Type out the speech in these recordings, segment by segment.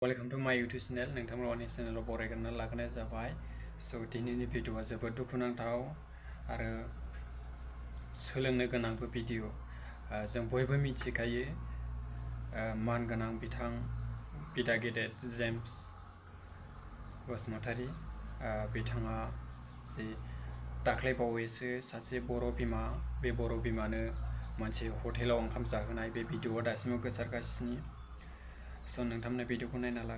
Welcome to my YouTube channel. नोंथांमोननि चेनेलाव बरायग्रोना लाखिनाय जाबाय। दिनैनि भिडिअआ जोबोद दुखुनांथाव आरो सोलोंनो गोनांबो भिडिअ। जों बयबो मिथिखायो मानगोनां बिथां बिदा गेदेर जेम्स बसुमतारी बिथाङा जे दाख्लै बावैसो सासे बर' बिमा बे बर' बिमानो मोनसे हटेलाव ओंखाम जाहोनाय बे भिडिअआ दासिमबो गोसारगासिनो। नोंथांमोना भिडिअखौ नायना ला।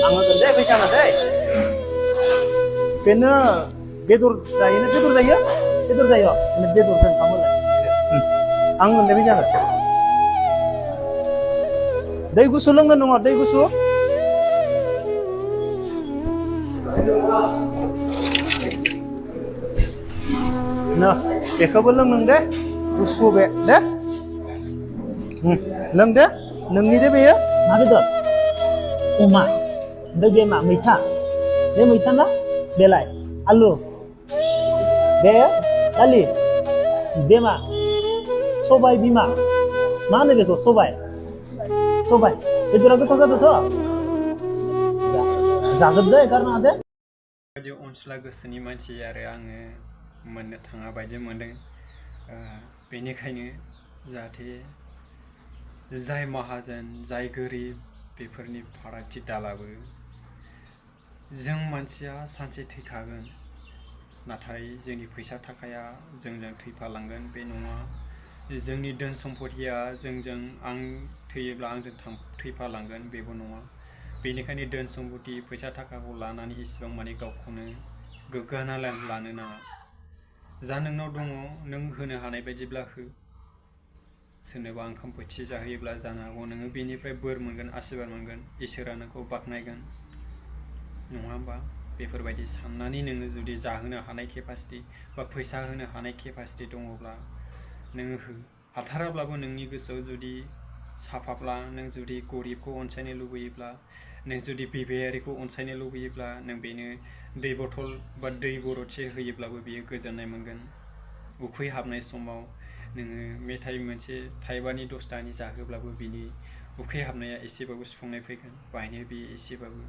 आं होगोन दे फैसा दे बेनो बेदर जायो बेनो बेदरजों ओंखाम होलाय आं होगोन दे फैसाखौ दै गुसु लोंगोन नङा दै गुसु ना बेखौबो लोंनों दे गुसु बे दे लों दे नोंनि दे बेयो मा बेदर अमा ओमफ्राय बे मा मैथा बे मैथा ना बेलाय आलु बे दालि बे मा सबाय बिमा मा होनो बेखौ सबाय बेदरा गोथाव जादोंथ' जाजोबदो गारनाङा दे बायदि अनसुला गोसोनि मानसि आरो आङो मोननो थाङा बायदि मोनदों। बेनिखायनो जाहाथे जाय माहाजोन जाय गोरिब बेफोरनि फारागथि दालाबो। जों मानसिया सानसे थैखागोन, नाथाय जोंनि फैसा थाखाया जोंजों थैफालांगोन बे नङा। जोंनि धोन सम्पथिया जोंजों आं थैयोब्ला आंजों थैफालांगोन बेबो नङा। बेनिखायनो धोन सम्पथि फैसा थाखाखौ लानानै इसिबां माने गावखौनो गोग्गाना लानो नाङा। जा नोंनाव दङ नों होनो हानाय बायदिब्ला हो। सोरनोबा ओंखाम बोथिसे जाहोयोब्ला जानो हागौ नोङो बेनिफ्राय बोर मोनगोन, आशीर्बाद मोनगोन, इसोरा नोंखौ बाख्नायगोन, नङा होमबा? बेफोरबायदि साननानै नोङो जुदि जाहोनो हानाय केपासिटि बा फैसा होनो हानाय केपासिटि दङब्ला नोङो हो। हाथाराब्लाबो नोंनि गोसोआव जुदि साफाब्ला, नों जुदि गरिबखौ अनसायनो लुबैयोब्ला, नों जुदि बिबायारिखौ अनसायनो लुबैयोब्ला नों बेनो दै बथल बा दै गरदसे होयोब्लाबो बियो गोजोननाय मोनगोन। उखै हाबनाय समाव नोङो मेथाइ मोनसे थाइबानि 10 ताकानि जाहोब्लाबो बिनि उखै हाबनाया एसेबाबो सुफुंनाय फैगोन। बाहायनो बे एसेबाबो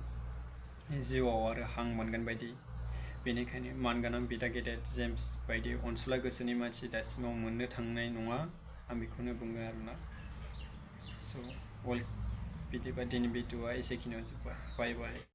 जिउआव आरो हां मोनगोन बायदि। बेनिखायनो मानगोनां बिदा गेदेर जेम्स बायदि अनसुला गोसोनि मानसि दासिमाव मोननो थांनाय नङा, आं बेखौनो बुङो आरोना। बिदिबा दिनै भिडिअआ एसेखिनियाव जोब्बाय। बाय बाय।